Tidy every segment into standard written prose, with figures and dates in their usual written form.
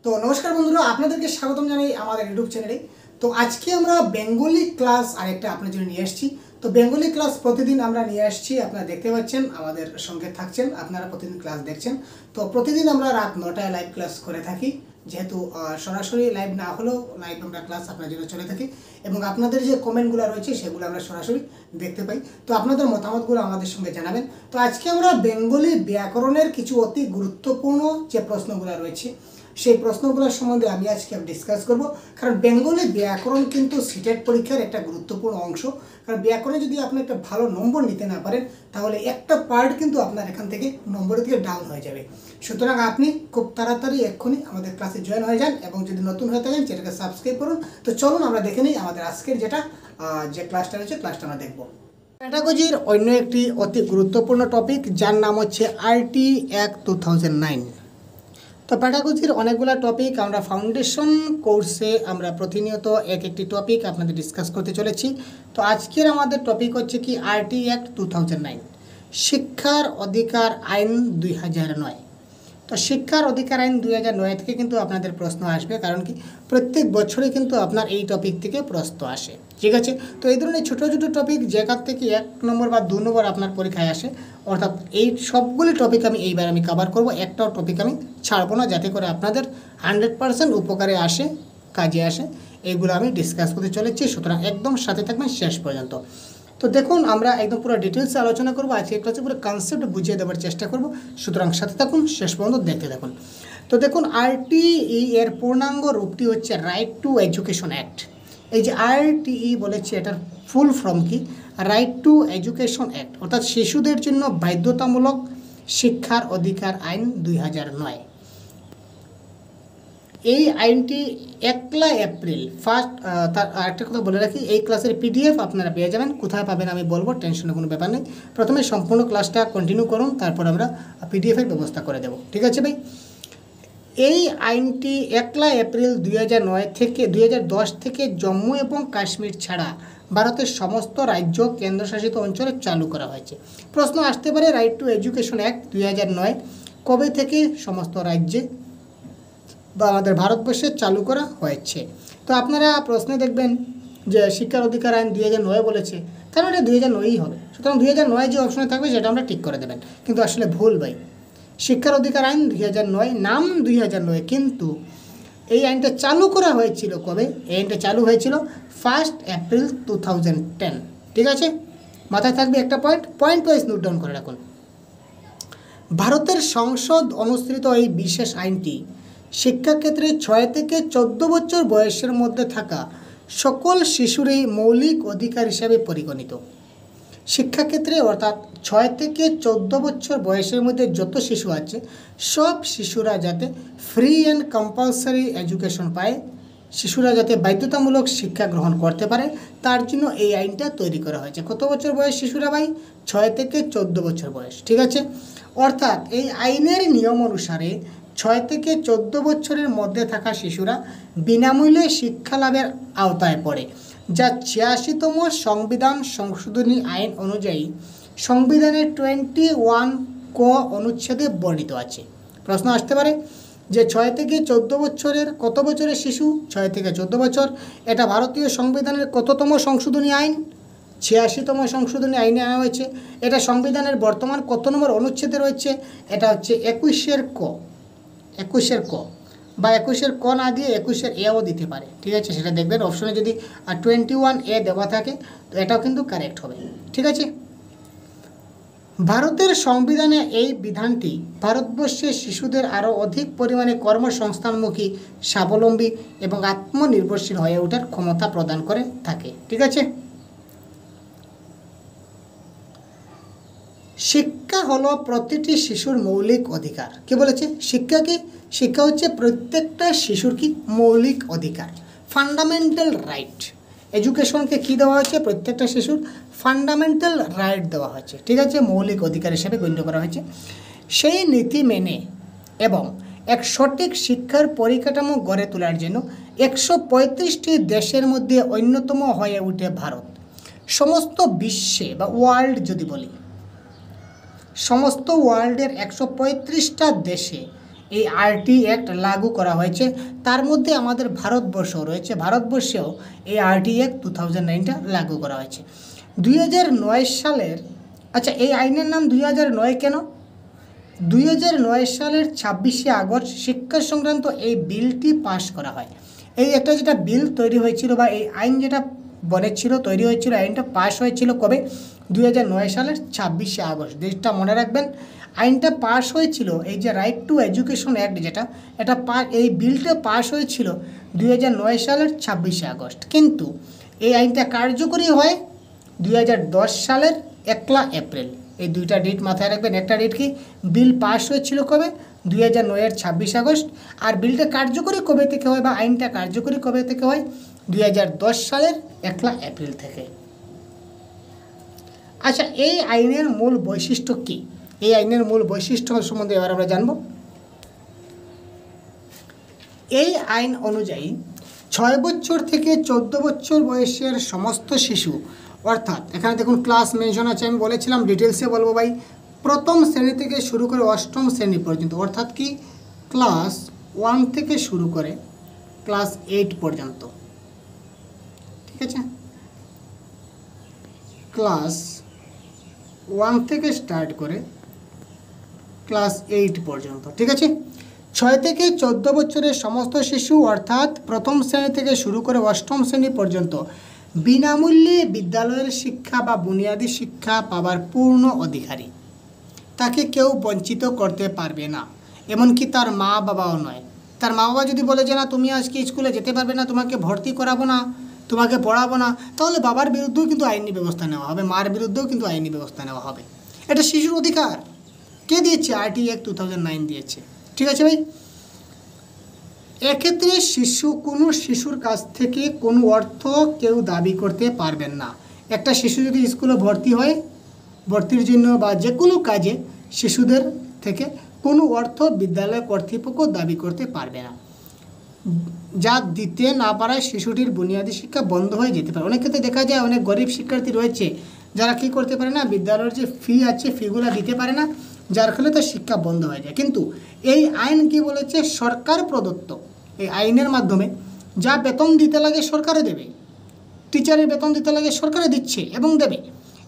তো নমস্কার বন্ধুরা, আপনাদেরকে স্বাগতম জানাই আমাদের ইউটিউব চ্যানেলে। তো আজকে আমরা বেঙ্গলি ক্লাস আরেকটা আপনার জন্য নিয়ে আসছি। তো বেঙ্গলি ক্লাস প্রতিদিন আমরা নিয়ে আসছি, আপনারা দেখতে পাচ্ছেন, আমাদের সঙ্গে থাকছেন, আপনারা প্রতিদিন ক্লাস দেখছেন। তো প্রতিদিন আমরা রাত 9টায় লাইভ ক্লাস করে থাকি, যেহেতু সরাসরি লাইভ না হলেও লাইভ আমরা ক্লাস আপনার জন্য চলে থাকি এবং আপনাদের যে কমেন্টগুলো রয়েছে সেগুলো আমরা সরাসরি দেখতে পাই। তো আপনাদের মতামতগুলো আমাদের সঙ্গে জানাবেন। তো আজকে আমরা বেঙ্গলি ব্যাকরণের কিছু অতি গুরুত্বপূর্ণ যে প্রশ্নগুলো রয়েছে সেই প্রশ্নগুলোর সম্বন্ধে আমি আজকে ডিসকাস করব। কারণ বেঙ্গলি ব্যাকরণ কিন্তু সিটেট পরীক্ষার একটা গুরুত্বপূর্ণ অংশ। কারণ ব্যাকরণে যদি আপনি একটা ভালো নম্বর নিতে না পারেন তাহলে একটা পার্ট কিন্তু আপনার এখান থেকে নম্বরের দিকে ডাউন হয়ে যাবে। সুতরাং আপনি খুব তাড়াতাড়ি এক্ষুনি আমাদের ক্লাসে জয়েন হয়ে যান এবং যদি নতুন হয়ে থাকেন চ্যানেলকে সাবস্ক্রাইব করুন। তো চলুন আমরা দেখে নিই আমাদের আজকের যে ক্লাসটা রয়েছে, ক্লাসটা আমরা দেখব। প্যাডাগজির অন্য একটি অতি গুরুত্বপূর্ণ টপিক, যার নাম হচ্ছে আরটি অ্যাক্ট 2009। তো প্যাডাগজির অনেকগুলো টপিক আমরা ফাউন্ডেশন কোর্সে আমরা প্রতিনিয়ত এক একটি টপিক আপনাদের ডিসকাস করতে চলেছি। তো আজকের আমাদের টপিক হচ্ছে কি আরটি অ্যাক্ট 2009, শিক্ষার অধিকার আইন 2009। তো শিক্ষার অধিকার আইন 2009 থেকে কিন্তু আপনাদের প্রশ্ন আসবে, কারণ কি প্রত্যেক বছরে কিন্তু আপনার এই টপিক থেকে প্রশ্ন আসে, ঠিক আছে। তো এই ধরনের ছোটো ছোটো টপিক যেখান থেকে 1 নম্বর বা 2 নম্বর আপনার পরীক্ষায় আসে, অর্থাৎ এই সবগুলি টপিক এইবার আমি কভার করব, একটাও টপিক আমি ছাড়বো না, যাতে করে আপনাদের 100% উপকারে আসে, কাজে আসে, এইগুলো আমি ডিসকাস করতে চলেছি। সুতরাং একদম সাথে থাকবেন শেষ পর্যন্ত। তো দেখুন, আমরা একদম পুরো ডিটেলসে আলোচনা করবো আজকে ক্লাসে, পুরো কনসেপ্ট বুঝিয়ে দেওয়ার চেষ্টা করব। সুতরাং সাথে থাকুন, শেষ পর্যন্ত দেখতে থাকুন। তো দেখুন, আরটিই এর পূর্ণাঙ্গ রূপটি হচ্ছে রাইট টু এডুকেশন অ্যাক্ট। এই যে আরটিই বলেছে, এটার ফুল ফর্ম কি? রাইট টু এডুকেশন অ্যাক্ট, অর্থাৎ শিশুদের জন্য বাধ্যতামূলক শিক্ষার অধিকার আইন 2009। এই আইনটি 1 এপ্রিল তার আরেকটা কথা বলে রাখি, এই ক্লাসের পিডিএফ আপনারা পেয়ে যাবেন। কোথায় পাবেন আমি বলবো, টেনশনের কোনো ব্যাপার নেই। প্রথমে সম্পূর্ণ ক্লাসটা কন্টিনিউ করুন, তারপর আমরা পিডিএফের ব্যবস্থা করে দেব, ঠিক আছে ভাই। এই আইনটি 1 এপ্রিল 2010 থেকে জম্মু এবং কাশ্মীর ছাড়া ভারতের সমস্ত রাজ্য কেন্দ্রশাসিত অঞ্চলে চালু করা হয়েছে। প্রশ্ন আসতে পারে, রাইট টু এডুকেশন অ্যাক্ট 2009 কবে থেকে সমস্ত রাজ্যে বা আমাদের ভারতবর্ষে চালু করা হয়েছে? তো আপনারা প্রশ্নে দেখবেন যে শিক্ষার অধিকার আইন 2009 বলেছে, তাহলে এটা 2009ই হবে। সুতরাং 2009 যে অপশনে থাকবে সেটা আমরা ঠিক করে দেবেন, কিন্তু আসলে ভুল ভাই। শিক্ষার অধিকার আইন 2009, নাম 2009, কিন্তু এই আইনটা চালু করা হয়েছিল কবে? এই আইনটা চালু হয়েছিল 1 এপ্রিল 2010, ঠিক আছে। মাথায় থাকবে একটা পয়েন্ট ওয়াইজ নোট ডাউন করে রাখুন। ভারতের সংসদ অনুসৃত এই বিশেষ আইনটি শিক্ষাক্ষেত্রে 6 থেকে 14 বছর বয়সের মধ্যে থাকা সকল শিশুরই মৌলিক অধিকার হিসাবে পরিগণিত। শিক্ষাক্ষেত্রে অর্থাৎ 6 থেকে 14 বছর বয়সের মধ্যে যত শিশু আছে, সব শিশুরা যাতে ফ্রি অ্যান্ড কম্পালসারি এডুকেশন পায়, শিশুরা যাতে বাধ্যতামূলক শিক্ষা গ্রহণ করতে পারে, তার জন্য এই আইনটা তৈরি করা হয়েছে। কত বছর বয়স শিশুরা ভাই? 6 থেকে 14 বছর বয়স, ঠিক আছে। অর্থাৎ এই আইনের নিয়ম অনুসারে 6 থেকে 14 বছরের মধ্যে থাকা শিশুরা বিনামূল্যে শিক্ষা লাভের আওতায় পড়ে, যা 86তম সংবিধান সংশোধনী আইন অনুযায়ী সংবিধানের 21 ক অনুচ্ছেদে বর্ণিত আছে। প্রশ্ন আসতে পারে যে 6 থেকে 14 বছরের কত বছরের শিশু? 6 থেকে 14 বছর। এটা ভারতীয় সংবিধানের কততম সংশোধনী আইন? 86তম সংশোধনী আইনে আনা হয়েছে। এটা সংবিধানের বর্তমান কত নম্বর অনুচ্ছেদে রয়েছে? এটা হচ্ছে 21-এর ক, 21-এর ক, বা 21-এর ক না দিয়ে 21-এর এও দিতে পারে, ঠিক আছে। সেটা দেখবেন অপশনে যদি 21A দেওয়া থাকে তো এটাও কিন্তু কারেক্ট হবে, ঠিক আছে। ভারতের সংবিধানে এই বিধানটি ভারতবর্ষের শিশুদের আরও অধিক পরিমাণে কর্মসংস্থানমুখী, স্বাবলম্বী এবং আত্মনির্ভরশীল হয়ে ওঠার ক্ষমতা প্রদান করে থাকে, ঠিক আছে। শিক্ষা হলো প্রতিটি শিশুর মৌলিক অধিকার। কে বলেছে? শিক্ষা কি? শিক্ষা হচ্ছে প্রত্যেকটা শিশুর কি মৌলিক অধিকার, ফান্ডামেন্টাল রাইট। এডুকেশনকে কী দেওয়া হয়েছে? প্রত্যেকটা শিশুর ফান্ডামেন্টাল রাইট দেওয়া হয়েছে, ঠিক আছে, মৌলিক অধিকার হিসেবে গণ্য করা হয়েছে। সেই নীতি মেনে এবং এক সঠিক শিক্ষার পরিকাঠামো গড়ে তোলার জন্য 135টি দেশের মধ্যে অন্যতম হয়ে ওঠে ভারত। সমস্ত বিশ্বে বা ওয়ার্ল্ড যদি বলি, সমস্ত ওয়ার্ল্ডের 135টা দেশে এই আরটি অ্যাক্ট লাগু করা হয়েছে। তার মধ্যে আমাদের ভারতবর্ষ রয়েছে, ভারতবর্ষেও এই আরটি অ্যাক্ট 2009টা লাগু করা হয়েছে 2009 সালের। আচ্ছা, এই আইনের নাম 2009 কেন? 2009 সালের 26শে আগস্ট শিক্ষা সংক্রান্ত এই বিলটি পাস করা হয়। এই একটা যেটা বিল তৈরি হয়েছিল বা এই আইন যেটা বনেছিল, তৈরি হয়েছিল, আইনটা পাস হয়েছিল কবে? 2009 সালের 26শে আগস্ট। ডেটটা মনে রাখবেন। আইনটা পাস হয়েছিল, এই যে রাইট টু এডুকেশন অ্যাক্ট যেটা, এটা এই বিলটা পাস হয়েছিল 2009 সালের 26শে আগস্ট। কিন্তু এই আইনটা কার্যকরী হয় 2010 সালের 1 এপ্রিল। এই দুইটা ডেট মাথায় রাখবেন। একটা ডেট কি, বিল পাস হয়েছিল কবে? 2009 26 আগস্ট। আর বিলটা কার্যকরী কবে থেকে হয় বা আইনটা কার্যকরী কবে থেকে হয়? 2010 সালের 1 এপ্রিল থেকে। আচ্ছা, এই আইনের মূল বৈশিষ্ট্য কি? এই আইনের মূল বৈশিষ্ট্য সম্বন্ধে এবার আমরা জানব। এই আইন অনুযায়ী 6 বছর থেকে 14 বছর বয়সের সমস্ত শিশু, অর্থাৎ এখানে দেখুন ক্লাস মেনশন আছে, আমি বলেছিলাম ডিটেলসে বলবো ভাই, প্রথম শ্রেণী থেকে শুরু করে অষ্টম শ্রেণী পর্যন্ত, অর্থাৎ কি ক্লাস 1 থেকে শুরু করে ক্লাস 8 পর্যন্ত। ঠিক আছে, ক্লাস 1 থেকে স্টার্ট করে ক্লাস 8 পর্যন্ত। ঠিক আছে, 6 থেকে 14 বছরের সমস্ত শিশু, অর্থাৎ প্রথম শ্রেণী থেকে শুরু করে অষ্টম শ্রেণী পর্যন্ত বিনামূল্যে বিদ্যালয়ের শিক্ষা বা বুনিয়াদী শিক্ষা পাবার পূর্ণ অধিকারী। তাকে কেউ বঞ্চিত করতে পারবে না, এমনকি তার মা বাবাও নয়। তার মা বাবা যদি বলে যে না তুমি আজকে স্কুলে যেতে পারবে না, তোমাকে ভর্তি করাবো না, তোমাকে পড়াবো না, তাহলে বাবার বিরুদ্ধেও কিন্তু আইনি ব্যবস্থা নেওয়া হবে, মার বিরুদ্ধেও কিন্তু আইনি ব্যবস্থা নেওয়া হবে। এটা শিশুর অধিকার। কে দিয়েছে? আরটি অ্যাক্ট 2009 দিয়েছে। ঠিক আছে ভাই। এক্ষেত্রে কোনো শিশুর কাছ থেকে কোনো অর্থ কেউ দাবি করতে পারবেন না। একটা শিশু যদি স্কুলে ভর্তি হয়, ভর্তির জন্য বা যে কোনো কাজে শিশুদের থেকে কোনো অর্থ বিদ্যালয় কর্তৃপক্ষ দাবি করতে পারবে না। যা দিতে না পারায় শিশুটির বুনিয়াদী শিক্ষা বন্ধ হয়ে যেতে পারে। অনেক ক্ষেত্রে দেখা যায় অনেক গরিব শিক্ষার্থী রয়েছে যারা কী করতে পারে না, বিদ্যালয়ের যে ফি আছে ফিগুলো দিতে পারে না, যার ফলে তার শিক্ষা বন্ধ হয়ে যায়। কিন্তু এই আইন কি বলেছে? সরকার প্রদত্ত এই আইনের মাধ্যমে যা বেতন দিতে লাগে সরকারে দেবে, টিচারের বেতন দিতে লাগে সরকারে দিচ্ছে এবং দেবে,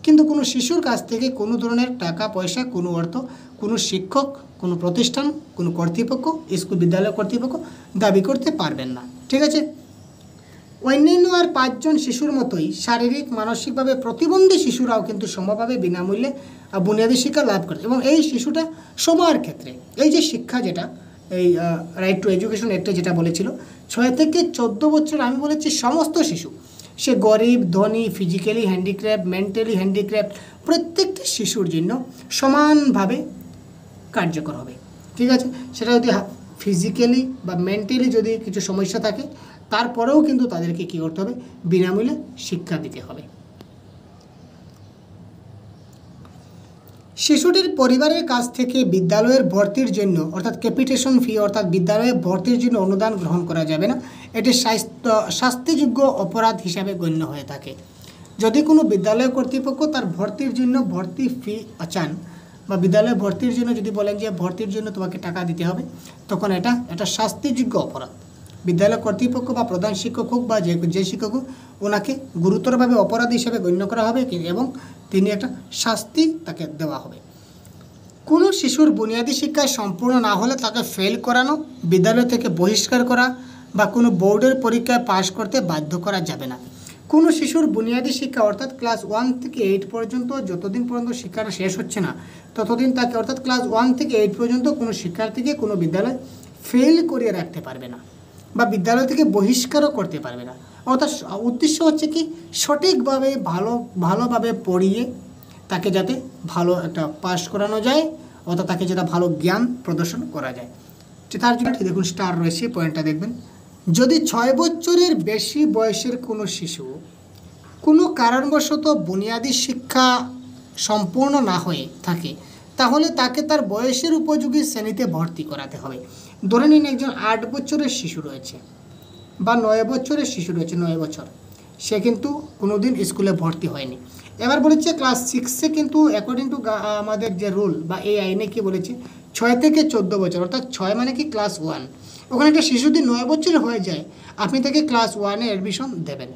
কিন্তু কোনো শিশুর কাছ থেকে কোনো ধরনের টাকা পয়সা, কোনো অর্থ কোনো শিক্ষক, কোনো প্রতিষ্ঠান, কোনো কর্তৃপক্ষ, স্কুল বিদ্যালয় কর্তৃপক্ষ দাবি করতে পারবেন না। ঠিক আছে, অন্যান্য আর 5 জন শিশুর মতোই শারীরিক মানসিকভাবে প্রতিবন্ধী শিশুরাও কিন্তু সমভাবে বিনামূল্যে বুনিয়াদী শিক্ষা লাভ করে। এবং এই শিশুটা সময়ের ক্ষেত্রে এই যে শিক্ষা, যেটা এই রাইট টু এডুকেশন অ্যাক্টে যেটা বলেছিল 6 থেকে 14 বছর, আমি বলেছি সমস্ত শিশু, সে গরিব ধনী, ফিজিক্যালি হ্যান্ডিক্রাফট, মেন্টালি হ্যান্ডিক্রাফট, প্রত্যেকটি শিশুর জন্য সমানভাবে কার্যকর হবে। ঠিক আছে, সেটা যদি ফিজিক্যালি বা মেন্টালি যদি কিছু সমস্যা থাকে, তারপরেও কিন্তু তাদেরকে কী করতে হবে? বিনামূল্যে শিক্ষা দিতে হবে। শিশুটির পরিবারের কাছ থেকে বিদ্যালয়ের ভর্তির জন্য, অর্থাৎ ক্যাপিটেশন ফি, অর্থাৎ বিদ্যালয়ে ভর্তির জন্য অনুদান গ্রহণ করা যাবে না। এটি শাস্তিযোগ্য অপরাধ হিসাবে গণ্য হয়ে থাকে। যদি কোনো বিদ্যালয় কর্তৃপক্ষ তার ভর্তির জন্য ভর্তি ফি চান বা বিদ্যালয়ে ভর্তির জন্য যদি বলেন যে ভর্তির জন্য তোমাকে টাকা দিতে হবে, তখন এটা শাস্তিযোগ্য অপরাধ। বিদ্যালয় কর্তৃপক্ষ বা প্রধান শিক্ষক হোক বা যে শিক্ষক হোক, ওনাকে গুরুতরভাবে অপরাধী হিসেবে গণ্য করা হবে এবং তিনি একটা শাস্তি তাকে দেওয়া হবে। কোনো শিশুর বুনিয়াদী শিক্ষায় সম্পূর্ণ না হলে তাকে ফেল করানো, বিদ্যালয় থেকে বহিষ্কার করা বা কোনো বোর্ডের পরীক্ষায় পাশ করতে বাধ্য করা যাবে না। কোনো শিশুর বুনিয়াদী শিক্ষা, অর্থাৎ ক্লাস 1 থেকে 8 পর্যন্ত, যতদিন পর্যন্ত শিক্ষাটা শেষ হচ্ছে না ততদিন তাকে, অর্থাৎ ক্লাস 1 থেকে 8 পর্যন্ত কোনো শিক্ষার্থীকে কোনো বিদ্যালয় ফেল করিয়ে রাখতে পারবে না বা বিদ্যালয় থেকে বহিষ্কারও করতে পারবে না। অর্থাৎ উদ্দেশ্য হচ্ছে কি, সঠিকভাবে ভালোভাবে পড়িয়ে তাকে যাতে ভালো একটা পাস করানো যায়, অর্থাৎ তাকে যাতে ভালো জ্ঞান প্রদর্শন করা যায়। তার জন্য দেখুন স্টার রয়েছে, পয়েন্টটা দেখবেন। যদি 6 বছরের বেশি বয়সের কোনো শিশু কোনো কারণবশত বুনিয়াদী শিক্ষা সম্পূর্ণ না হয়ে থাকে, তাহলে তাকে তার বয়সের উপযোগী শ্রেণীতে ভর্তি করাতে হবে। ধরে নিন একজন 8 বছরের শিশু রয়েছে বা 9 বছরের শিশু রয়েছে, 9 বছর, সে কিন্তু কোনোদিন স্কুলে ভর্তি হয়নি। এবার বলেছে ক্লাস 6-এ কিন্তু অ্যাকর্ডিং টু আমাদের যে রুল বা এই আইনে কি বলেছে, 6 থেকে 14 বছর, অর্থাৎ 6 মানে কি ক্লাস 1। ওখানে একটা শিশু যদি 9 বছর হয়ে যায়, আপনি তাকে ক্লাস 1-এ অ্যাডমিশন দেবেন,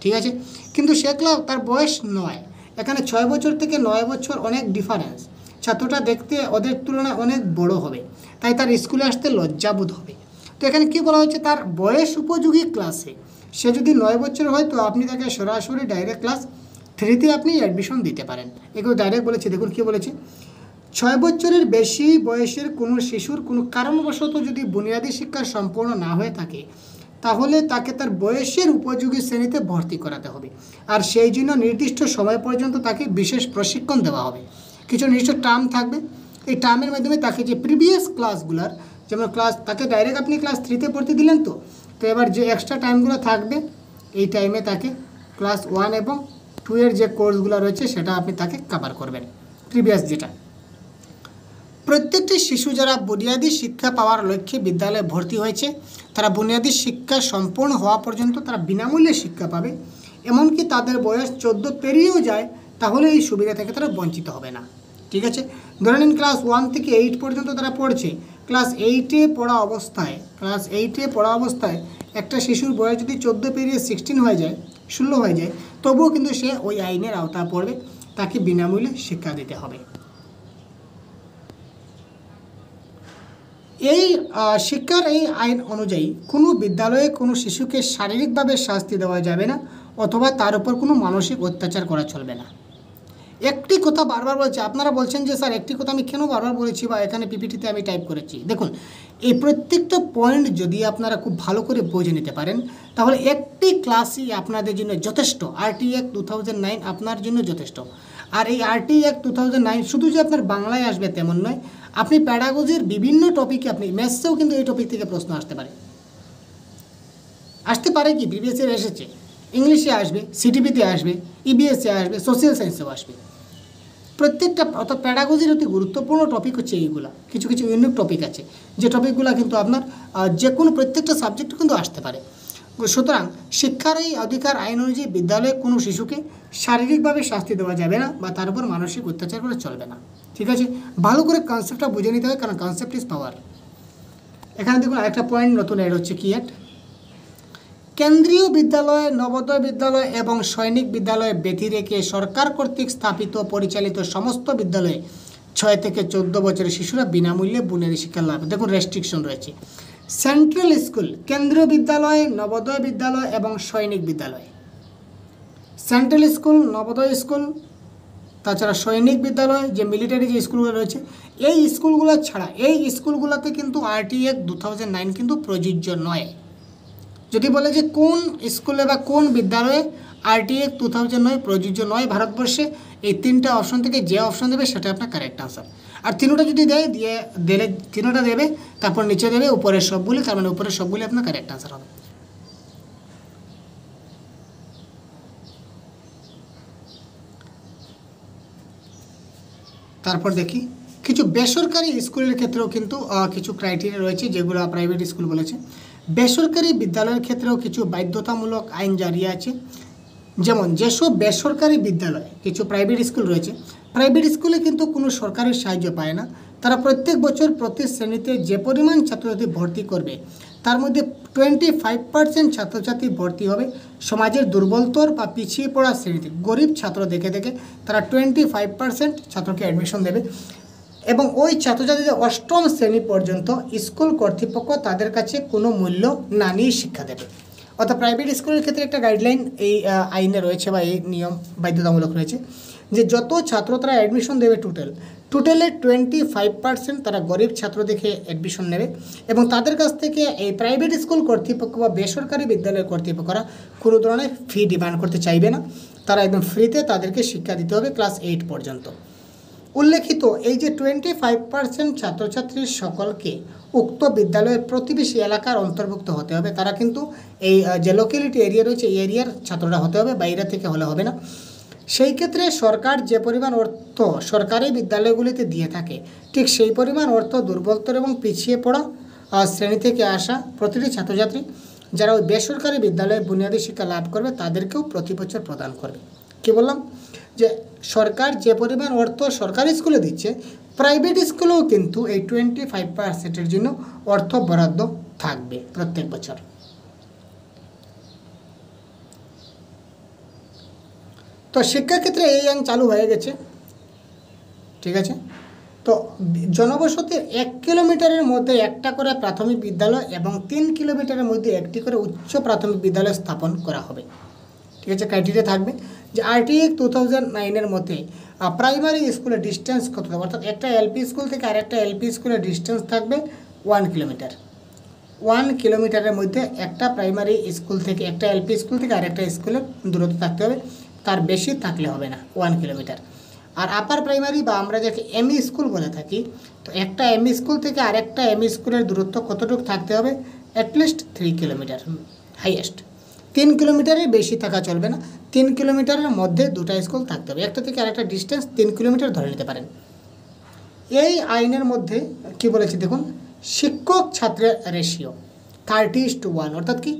ঠিক আছে। কিন্তু সে তার বয়স 9, এখানে 6 বছর থেকে 9 বছর অনেক ডিফারেন্স। ছাত্রটা দেখতে ওদের তুলনায় অনেক বড় হবে, তাই তার স্কুলে আসতে লজ্জাবোধ হবে। তো এখানে কী বলা হচ্ছে, তার বয়স উপযোগী ক্লাসে সে যদি 9 বছর হয়, তো আপনি তাকে সরাসরি ডাইরেক্ট ক্লাস 3-তে আপনি অ্যাডমিশন দিতে পারেন। এগুলো ডাইরেক্ট বলেছে, দেখুন কী বলেছে। 6 বছরের বেশি বয়সের কোনো শিশুর কোনো কারণবশত যদি বুনিয়াদী শিক্ষা সম্পূর্ণ না হয়ে থাকে, তাহলে তাকে তার বয়সের উপযোগী শ্রেণীতে ভর্তি করাতে হবে। আর সেই জন্য নির্দিষ্ট সময় পর্যন্ত তাকে বিশেষ প্রশিক্ষণ দেওয়া হবে। কিছু নির্দিষ্ট টার্ম থাকবে, এই টার্মের মাধ্যমে তাকে যে প্রিভিয়াস ক্লাসগুলার, যেমন তাকে ডাইরেক্ট আপনি ক্লাস 3-তে ভর্তি দিলেন, তো এবার যে এক্সট্রা টাইমগুলো থাকবে, এই টাইমে তাকে ক্লাস 1 এবং 2-এর যে কোর্সগুলো রয়েছে সেটা আপনি তাকে কভার করবেন, প্রিভিয়াস যেটা। প্রত্যেকটি শিশু যারা বুনিয়াদী শিক্ষা পাওয়ার লক্ষ্যে বিদ্যালয়ে ভর্তি হয়েছে, তারা বুনিয়াদী শিক্ষা সম্পূর্ণ হওয়া পর্যন্ত তারা বিনামূল্যে শিক্ষা পাবে। এমনকি তাদের বয়স 14 পেরিয়েও যায়, তাহলে এই সুবিধা থেকে তারা বঞ্চিত হবে না, ঠিক আছে। ধরে নিন ক্লাস 1 থেকে 8 পর্যন্ত তারা পড়ছে। ক্লাস 8-এ পড়া অবস্থায় একটা শিশুর বয়স যদি 14 পেরিয়ে 16 হয়ে যায়, 16 হয়ে যায়, তবুও কিন্তু সে ওই আইনের আওতা পড়বে, তাকে বিনামূল্যে শিক্ষা দিতে হবে। এই শিক্ষার এই আইন অনুযায়ী কোনো বিদ্যালয়ে কোনো শিশুকে শারীরিকভাবে শাস্তি দেওয়া যাবে না, অথবা তার উপর কোনো মানসিক অত্যাচার করা চলবে না। একটি কথা বারবার বলছি, আপনারা বলছেন যে স্যার একটি কথা আমি কেন বারবার বলেছি, বা এখানে পিপিটিতে আমি টাইপ করেছি। দেখুন, এই প্রত্যেকটা পয়েন্ট যদি আপনারা খুব ভালো করে বুঝে নিতে পারেন, তাহলে একটি ক্লাসই আপনাদের জন্য যথেষ্ট। আরটি অ্যাক্ট 2009 আপনার জন্য যথেষ্ট। আর এই আরটি অ্যাক্ট 2009 শুধু যে আপনার বাংলায় আসবে তেমন নয়, আপনি প্যাডাগজির বিভিন্ন টপিকে, আপনি ম্যাথসেও কিন্তু এই টপিক থেকে প্রশ্ন আসতে পারে কি প্রিভিয়াস ইয়ার এসেছে, ইংলিশে আসবে, সিটিপিতে আসবে, ইবিএসে আসবে, সোশ্যাল সায়েন্সেও আসবে। প্রত্যেকটা, অর্থাৎ প্যাডাগজির অতি গুরুত্বপূর্ণ টপিক হচ্ছে এইগুলা। কিছু কিছু ইউনিক টপিক আছে, যে টপিকগুলো কিন্তু আপনার যে কোনো প্রত্যেকটা সাবজেক্ট কিন্তু আসতে পারে। সুতরাং শিক্ষার এই অধিকার আইন অনুযায়ী বিদ্যালয়ে কোনো শিশুকে শারীরিকভাবে শাস্তি দেওয়া যাবে না, বা তার উপর মানসিক অত্যাচার করে চলবে না, ঠিক আছে। ভালো করে কনসেপ্টটা বুঝে নিতে হবে, কারণ কনসেপ্ট ইজ পাওয়ার। এখানে দেখুন আরেকটা পয়েন্ট নতুন অ্যাড হচ্ছে, কি অ্যাড, কেন্দ্রীয় বিদ্যালয়, নবোদয় বিদ্যালয় এবং সৈনিক বিদ্যালয়ে ব্যতি রেখে সরকার কর্তৃক স্থাপিত পরিচালিত সমস্ত বিদ্যালয়ে 6 থেকে 14 বছরের শিশুরা বিনামূল্যে বুনিয়াদী শিক্ষা লাভ। দেখুন রেস্ট্রিকশন রয়েছে। সেন্ট্রাল স্কুল, কেন্দ্রীয় বিদ্যালয়, নবোদয় বিদ্যালয় এবং সৈনিক বিদ্যালয়, সেন্ট্রাল স্কুল, নবোদয় স্কুল, তাছাড়া সৈনিক বিদ্যালয়, যে মিলিটারি যে স্কুলগুলো রয়েছে, এই স্কুলগুলো ছাড়া এই স্কুলগুলোতে কিন্তু আরটি অ্যাক্ট 2009 কিন্তু প্রযোজ্য নয়। যদি বলে যে কোন স্কুলে বা কোন বিদ্যালয়ে আরটি অ্যাক্ট 2009 প্রযোজ্য নয় ভারতবর্ষে, এই 3টা অপশন থেকে যে অপশন দেবে সেটা আপনার কারেক্ট আনসার। আর 3টা যদি দিলে 3টা দেবে, তারপর নিচে দেবে উপরের সবগুলি, তার মানে উপরের সবগুলি আপনার কারেক্ট আনসার হবে। তারপর দেখি কিছু বেসরকারি স্কুলের ক্ষেত্রেও কিন্তু কিছু ক্রাইটেরিয়া রয়েছে, যেগুলো প্রাইভেট স্কুল বলেছে। বেসরকারি বিদ্যালয়ের ক্ষেত্রেও কিছু বাধ্যতামূলক আইন জারি আছে। যেমন যেসব বেসরকারি বিদ্যালয়, কিছু প্রাইভেট স্কুল রয়েছে, প্রাইভেট স্কুলে কিন্তু কোনো সরকারের সাহায্য পায় না। তারা প্রত্যেক বছর প্রতি শ্রেণীতে যে পরিমাণ ছাত্রছাত্রী ভর্তি করবে, তার মধ্যে 25% ছাত্রছাত্রী ভর্তি হবে সমাজের দুর্বলতর বা পিছিয়ে পড়া শ্রেণীতে। গরিব ছাত্র দেখে তারা 25% ছাত্রকে অ্যাডমিশন দেবে, এবং ওই ছাত্রছাত্রীদের 8ম শ্রেণী পর্যন্ত স্কুল কর্তৃপক্ষ তাদের কাছে কোনো মূল্য না নিয়ে শিক্ষা দেবে। অর্থাৎ প্রাইভেট স্কুলের ক্ষেত্রে একটা গাইডলাইন এই আইনে রয়েছে, বা এই নিয়ম বাধ্যতামূলক রয়েছে, যে যত ছাত্র তারা অ্যাডমিশন দেবে টোটালে 25% তারা গরিব ছাত্র দেখে অ্যাডমিশন নেবে, এবং তাদের কাছ থেকে এই প্রাইভেট স্কুল কর্তৃপক্ষ বা বেসরকারি বিদ্যালয়ের কর্তৃপক্ষরা কোনো ধরনের ফি ডিমান্ড করতে চাইবে না। তারা একদম ফ্রিতে তাদেরকে শিক্ষা দিতে হবে ক্লাস 8 পর্যন্ত। উল্লেখিত এই যে 25% ছাত্রছাত্রীর সকলকে উক্ত বিদ্যালয়ের প্রতিবেশী এলাকার অন্তর্ভুক্ত হতে হবে। তারা কিন্তু এই যে লোকালিটি এরিয়া রয়েছে, এই এরিয়ার ছাত্ররা হতে হবে, বাইরে থেকে হলে হবে না। সেই ক্ষেত্রে সরকার যে পরিমাণ অর্থ সরকারি বিদ্যালয়গুলিতে দিয়ে থাকে, ঠিক সেই পরিমাণ অর্থ দুর্বলতর এবং পিছিয়ে পড়া শ্রেণী থেকে আসা প্রতিটি ছাত্রছাত্রী যারা ওই বেসরকারি বিদ্যালয়ে বুনিয়াদী শিক্ষা লাভ করবে, তাদেরকেও প্রতি বছর প্রদান করবে। কী বললাম, যে সরকার যে পরিমাণ অর্থ সরকারি স্কুলে দিচ্ছে, প্রাইভেট স্কুলেও কিন্তু এই 25% জন্য অর্থ বরাদ্দ থাকবে প্রত্যেক বছর। তো শিক্ষাক্ষেত্রে এই আইন চালু হয়ে গেছে, ঠিক আছে। তো জনবসতির 1 কিলোমিটারের মধ্যে একটা করে প্রাথমিক বিদ্যালয় এবং 3 কিলোমিটারের মধ্যে একটি করে উচ্চ প্রাথমিক বিদ্যালয় স্থাপন করা হবে, ঠিক আছে। ক্রাইটেরিয়া থাকবে যে আরটিআই 2009 মধ্যে প্রাইমারি স্কুলের ডিস্টেন্স কত থাকবে, অর্থাৎ একটা এলপি স্কুল থেকে আরেকটা এলপি স্কুলের ডিস্টেন্স থাকবে 1 কিলোমিটার। 1 কিলোমিটারের মধ্যে একটা প্রাইমারি স্কুল থেকে, একটা এলপি স্কুল থেকে আরেকটা স্কুলের দূরত্ব থাকতে হবে, তার বেশি থাকলে হবে না 1 কিলোমিটার। আর আপার প্রাইমারি বা আমরা যাকে এমই স্কুল বলে থাকি, তো একটা এমই স্কুল থেকে আরেকটা এমই স্কুলের দূরত্ব কতটুকু থাকতে হবে, অ্যাটলিস্ট 3 কিলোমিটার হাইয়েস্ট। 3 কিলোমিটারের বেশি থাকা চলবে না, 3 কিলোমিটারের মধ্যে দুটো স্কুল থাকতে হবে, একটা থেকে আরেকটা ডিস্টেন্স 3 কিলোমিটার ধরে নিতে পারেন। এই আইনের মধ্যে কি বলেছে দেখুন, শিক্ষক ছাত্রের রেশিও 30:1, অর্থাৎ কি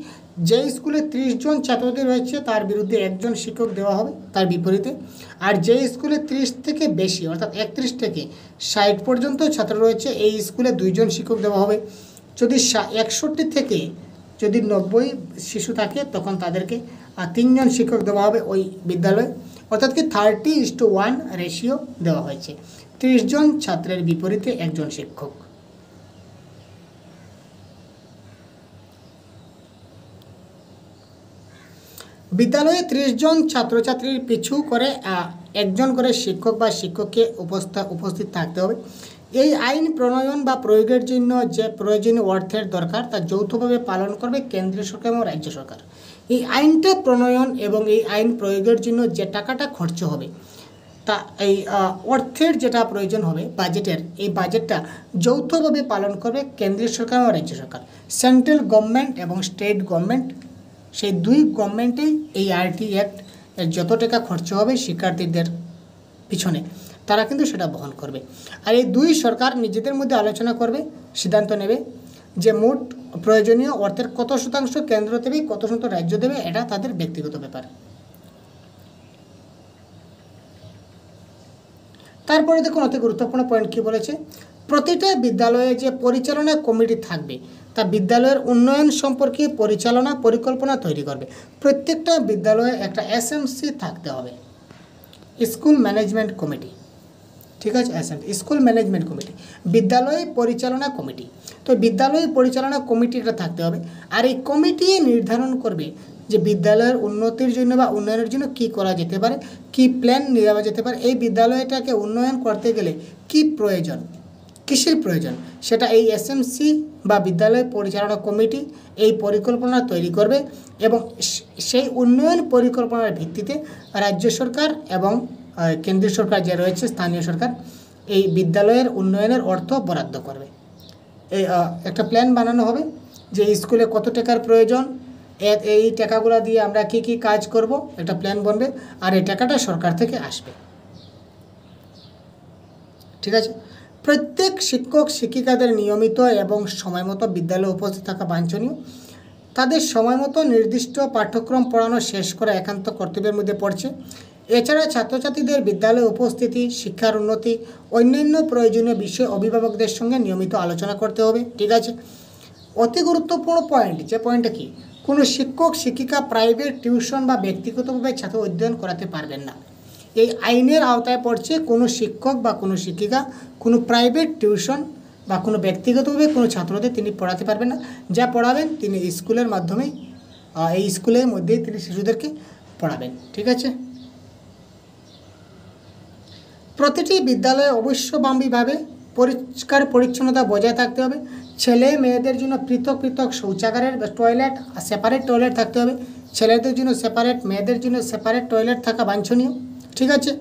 যে স্কুলে 30 জন ছাত্রদের রয়েছে তার বিরুদ্ধে একজন শিক্ষক দেওয়া হবে তার বিপরীতে, আর যে স্কুলে 30 থেকে বেশি অর্থাৎ 31 থেকে 60 পর্যন্ত ছাত্র রয়েছে এই স্কুলে 2 জন শিক্ষক দেওয়া হবে। যদি 61 থেকে যদি 90 শিশু থাকে তখন তাদেরকে 3 জন শিক্ষক দেওয়া হবে ওই বিদ্যালয়ে, অর্থাৎ কি 30:1 রেশিও দেওয়া হয়েছে, 30 জন ছাত্রের বিপরীতে একজন শিক্ষক। বিদ্যালয়ে 30 জন ছাত্রছাত্রীর পিছু করে একজন করে শিক্ষক বা শিক্ষককে উপস্থিত থাকতে হবে। এই আইন প্রণয়ন বা প্রয়োগের জন্য যে প্রয়োজনীয় অর্থের দরকার তা যৌথভাবে পালন করবে কেন্দ্রীয় সরকার এবং রাজ্য সরকার। এই আইনটা প্রণয়ন এবং এই আইন প্রয়োগের জন্য যে টাকাটা খরচ হবে, তা এই অর্থের যেটা প্রয়োজন হবে বাজেটের, এই বাজেটটা যৌথভাবে পালন করবে কেন্দ্রীয় সরকার এবং রাজ্য সরকার। সেন্ট্রাল গভর্নমেন্ট এবং স্টেট গভর্নমেন্ট, সেই দুই গভর্নমেন্টেই এই আরটি অ্যাক্ট এর যত টাকা খরচ হবে শিক্ষার্থীদের পিছনে তারা কিন্তু সেটা বহন করবে। আর এই দুই সরকার নিজেদের মধ্যে আলোচনা করবে, সিদ্ধান্ত নেবে যে মোট প্রয়োজনীয় অর্থের কত শতাংশ কেন্দ্র দেবে, কত শতাংশ রাজ্য দেবে, এটা তাদের ব্যক্তিগত ব্যাপার। তারপরে দেখুন অতি গুরুত্বপূর্ণ পয়েন্ট কী বলেছে, প্রতিটা বিদ্যালয়ে যে পরিচালনা কমিটি থাকবে তা বিদ্যালয়ের উন্নয়ন সম্পর্কে পরিচালনা পরিকল্পনা তৈরি করবে। প্রত্যেকটা বিদ্যালয়ে একটা এসএমসি থাকতে হবে, স্কুল ম্যানেজমেন্ট কমিটি, ঠিক আছে। স্কুল ম্যানেজমেন্ট কমিটি, বিদ্যালয় পরিচালনা কমিটি। তো বিদ্যালয় পরিচালনা কমিটিটা থাকতে হবে, আর এই কমিটি নির্ধারণ করবে যে বিদ্যালয়ের উন্নতির জন্য বা উন্নয়নের জন্য কি করা যেতে পারে, কি প্ল্যান নেওয়া যেতে পারে, এই বিদ্যালয়টাকে উন্নয়ন করতে গেলে কি প্রয়োজন, কিসের প্রয়োজন, সেটা এই এসএমসি বা বিদ্যালয় পরিচালনা কমিটি এই পরিকল্পনা তৈরি করবে এবং সেই উন্নয়ন পরিকল্পনার ভিত্তিতে রাজ্য সরকার এবং কেন্দ্রীয় সরকার যে রয়েছে স্থানীয় সরকার এই বিদ্যালয়ের উন্নয়নের অর্থ বরাদ্দ করবে। এই একটা প্ল্যান বানানো হবে যে স্কুলে কত টাকার প্রয়োজন, এই টাকাগুলো দিয়ে আমরা কি কি কাজ করব, একটা প্ল্যান বনবে, আর এই টাকাটা সরকার থেকে আসবে, ঠিক আছে। প্রত্যেক শিক্ষক শিক্ষিকাদের নিয়মিত এবং সময়মতো বিদ্যালয়ে উপস্থিত থাকা বাঞ্ছনীয়। তাদের সময়মতো নির্দিষ্ট পাঠ্যক্রম পড়ানো শেষ করা একান্ত কর্তব্যের মধ্যে পড়ছে। এছাড়া ছাত্রছাত্রীদের বিদ্যালয়ে উপস্থিতি, শিক্ষার উন্নতি, অন্যান্য প্রয়োজনীয় বিষয়ে অভিভাবকদের সঙ্গে নিয়মিত আলোচনা করতে হবে, ঠিক আছে। অতি গুরুত্বপূর্ণ পয়েন্ট, যে পয়েন্টটা কি, কোনো শিক্ষক শিক্ষিকা প্রাইভেট টিউশন বা ব্যক্তিগতভাবে ছাত্র অধ্যয়ন করাতে পারবেন না। এই আইনের আওতায় পড়ছে কোনো শিক্ষক বা কোনো শিক্ষিকা কোনো প্রাইভেট টিউশন বা কোনো ব্যক্তিগতভাবে কোনো ছাত্রদের তিনি পড়াতে পারবেন না। যা পড়াবেন তিনি স্কুলের মাধ্যমেই, এই স্কুলের মধ্যেই তিনি শিশুদেরকে পড়াবেন, ঠিক আছে। প্রতিটি বিদ্যালয়ে অবশ্যম্ভাবীভাবে পরিষ্কার পরিচ্ছন্নতা বজায় থাকতে হবে। ছেলে মেয়েদের জন্য পৃথক পৃথক শৌচাগারের টয়লেট, সেপারেট টয়লেট থাকতে হবে। ছেলেদের জন্য সেপারেট, মেয়েদের জন্য সেপারেট টয়লেট থাকা বাঞ্ছনীয়, ঠিক আছে।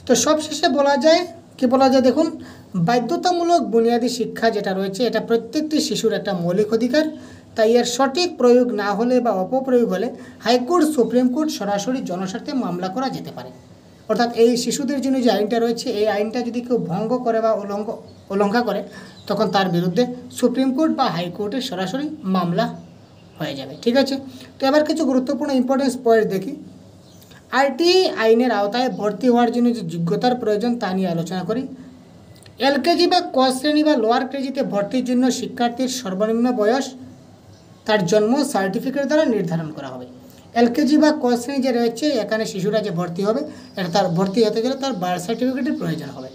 তো সবশেষে বলা যায় দেখুন, বাধ্যতামূলক বুনিয়াদী শিক্ষা যেটা রয়েছে এটা প্রত্যেকটি শিশুর একটা মৌলিক অধিকার। তাই এর সঠিক প্রয়োগ না হলে বা অপপ্রয়োগ হলে হাইকোর্ট, সুপ্রিম কোর্ট সরাসরি জনস্বার্থে মামলা করা যেতে পারে। অর্থাৎ এই শিশুদের জন্য যে আইনটা রয়েছে এই আইনটা যদি কেউ ভঙ্গ করে বা উল্লঙ্ঘন করে তখন তার বিরুদ্ধে সুপ্রিম কোর্ট বা হাইকোর্টে সরাসরি মামলা হয়ে যাবে, ঠিক আছে। তো এবার কিছু গুরুত্বপূর্ণ ইম্পর্টেন্স পয়েন্ট দেখি। আরটিই আইনের আওতায় ভর্তি হওয়ার জন্য যে যোগ্যতার প্রয়োজন তা নিয়ে আলোচনা করি। এলকেজি বা ক শ্রেণী বা লোয়ার কেজিতে ভর্তির জন্য শিক্ষার্থীর সর্বনিম্ন বয়স তার জন্ম সার্টিফিকেট দ্বারা নির্ধারণ করা হবে। এলকেজি বা ক শ্রেণী যে রয়েছে এখানে শিশুরা যে ভর্তি হবে এটা তার ভর্তি হতে গেলে তার বার্থ সার্টিফিকেটের প্রয়োজন হবে।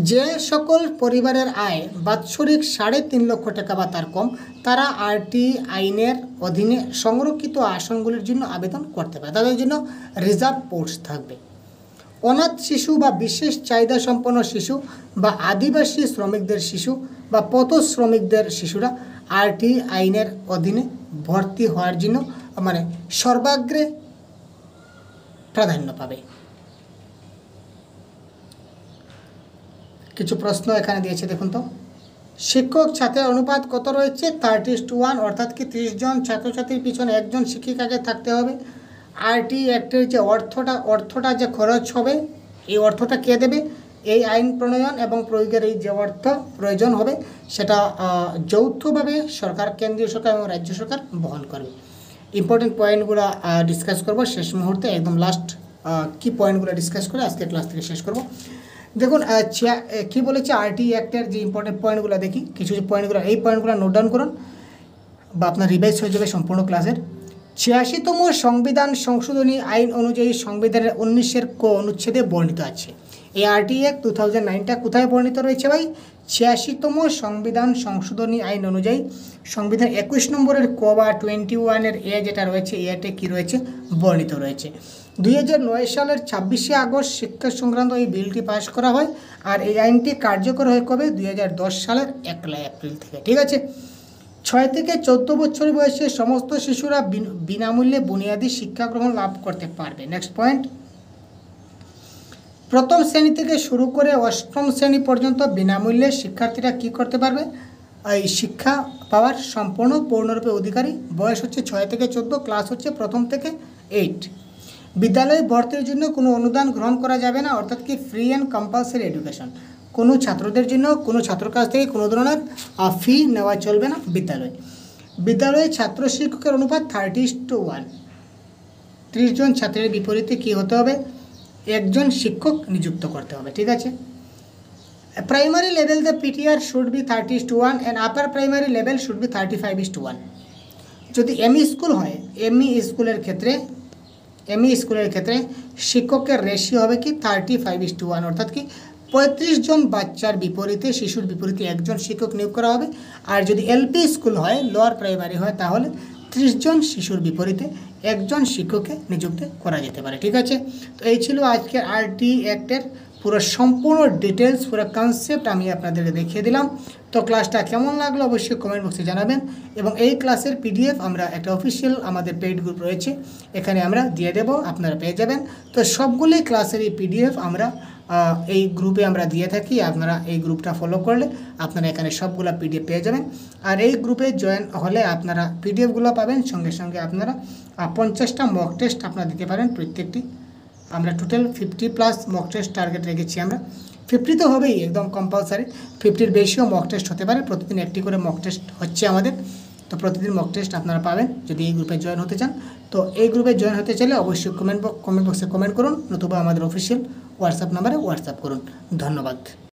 যে সকল পরিবারের আয় বাৎসরিক 3.5 লক্ষ টাকা বা তার কম তারা আরটিই আইনের অধীনে সংরক্ষিত আসনগুলির জন্য আবেদন করতে পারে, তাদের জন্য রিজার্ভ পোস্ট থাকবে। অনাথ শিশু বা বিশেষ চাহিদা সম্পন্ন শিশু বা আদিবাসী শ্রমিকদের শিশু বা পথ শ্রমিকদের শিশুরা আরটিই আইনের অধীনে ভর্তি হওয়ার জন্য সর্বাগ্রে প্রাধান্য পাবে। কিছু প্রশ্ন এখানে দিয়েছে দেখুন তো। শিক্ষক ছাত্রের অনুপাত কত রয়েছে? 30:1, অর্থাৎ কি 30 জন ছাত্রছাত্রীর পিছনে একজন শিক্ষিকাকে থাকতে হবে। আরটিই অ্যাক্টের যে অর্থটা যে খরচ হবে এই অর্থটা কে দেবে? এই আইন প্রণয়ন এবং প্রয়োগের এই যে অর্থ প্রয়োজন হবে সেটা যৌথভাবে সরকার, কেন্দ্রীয় সরকার এবং রাজ্য সরকার বহন করবে। ইম্পর্টেন্ট পয়েন্টগুলো ডিসকাস করব শেষ মুহূর্তে, একদম লাস্ট কি পয়েন্টগুলো ডিসকাস করে আজকে ক্লাস থেকে শেষ করব। দেখুন কী বলেছে আরটিই অ্যাক্টের যে ইম্পর্টেন্ট পয়েন্টগুলো দেখি, কিছু যে পয়েন্টগুলো, এই পয়েন্টগুলো নোট ডাউন করুন বা আপনার রিভাইজ হয়ে যাবে সম্পূর্ণ ক্লাসের। 86তম সংবিধান সংশোধনী আইন অনুযায়ী সংবিধানের 19-এর ক অনুচ্ছেদে বর্ণিত আছে। এই আরটিই অ্যাক্ট 2009টা কোথায় বর্ণিত রয়েছে ভাই? 86তম সংবিধান সংশোধনী আইন অনুযায়ী সংবিধান 21 নম্বরের ক বা 21-এর এ যেটা রয়েছে এতে কী রয়েছে? বর্ণিত রয়েছে। 2009 সালের 26শে আগস্ট শিক্ষা সংক্রান্ত এই বিলটি পাস করা হয় আর এই আইনটি কার্যকর হয় কবে? 2010 সালের 1 এপ্রিল থেকে। ঠিক আছে। 6 থেকে 14 বছর বয়সে সমস্ত শিশুরা বিনামূল্যে বুনিয়াদী শিক্ষা গ্রহণ লাভ করতে পারবে। নেক্সট পয়েন্ট, প্রথম শ্রেণী থেকে শুরু করে 8ম শ্রেণী পর্যন্ত বিনামূল্যে শিক্ষার্থীরা কি করতে পারবে? এই শিক্ষা পাওয়ার পূর্ণরূপে অধিকারী। বয়স হচ্ছে 6 থেকে 14, ক্লাস হচ্ছে 1ম থেকে 8। বিদ্যালয়ে ভর্তির জন্য কোনো অনুদান গ্রহণ করা যাবে না, অর্থাৎ কি ফ্রি অ্যান্ড কম্পালসারি এডুকেশন। কোনো ছাত্রদের জন্য কোনো ছাত্রর কাছ থেকে কোনো ধরনের ফি নেওয়া চলবে না বিদ্যালয়ে ছাত্র শিক্ষকের অনুপাত 30:1। 30 জন ছাত্রের বিপরীতে কি হতে হবে? একজন শিক্ষক নিযুক্ত করতে হবে। ঠিক আছে। Primary level the PTR should be 30:1 and upper primary level should be 35:1। যদি এমই স্কুল হয়, এমই স্কুলের ক্ষেত্রে শিক্ষকের রেশিও হবে কি 35:1, অর্থাৎ কি 35 জন বাচ্চার বিপরীতে, শিশুর বিপরীতে একজন শিক্ষক নিয়োগ করা হবে। আর যদি এলপি স্কুল হয়, লোয়ার প্রাইমারি হয়, তাহলে 30 জন শিশুর বিপরীতে একজন শিক্ষককে নিযুক্ত করা যেতে পারে। ঠিক আছে। তো এই ছিল আজকের আরটিই অ্যাক্টের পুরো সম্পূর্ণ ডিটেলস, পুরো কনসেপ্ট আমি আপনাদেরকে দেখিয়ে দিলাম। তো ক্লাসটা কেমন লাগলো অবশ্যই কমেন্ট বক্সে জানাবেন এবং এই ক্লাসের পিডিএফ আমরা একটা অফিসিয়াল আমাদের পেইড গ্রুপ রয়েছে এখানে আমরা দিয়ে দেব, আপনারা পেয়ে যাবেন। তো সবগুলি ক্লাসের এই পিডিএফ আমরা এই গ্রুপে আমরা দিয়ে থাকি। আপনারা এই গ্রুপটা ফলো করলে আপনারা এখানে সবগুলো পিডিএফ পেয়ে যাবেন। আর এই গ্রুপে জয়েন হলে আপনারা পিডিএফগুলো পাবেন, সঙ্গে সঙ্গে আপনারা 50টা মক টেস্ট আপনারা দিতে পারেন প্রত্যেকটি। আমরা টোটাল 50+ মক টেস্ট টার্গেট রেখেছি আমরা। 50 তো হবেই, একদম কম্পালসারি। 50-র বেশিও মক টেস্ট হতে পারে, প্রতিদিন একটি করে মক টেস্ট হচ্ছে আমাদের। তো প্রতিদিন মক টেস্ট আপনারা পাবেন যদি এই গ্রুপে জয়েন হতে চান। তো এই গ্রুপে জয়েন হতে চাইলে অবশ্যই কমেন্ট বক্সে কমেন্ট করুন, নতুবা আমাদের অফিসিয়াল হোয়াটসঅ্যাপ নাম্বারে হোয়াটসঅ্যাপ করুন। ধন্যবাদ।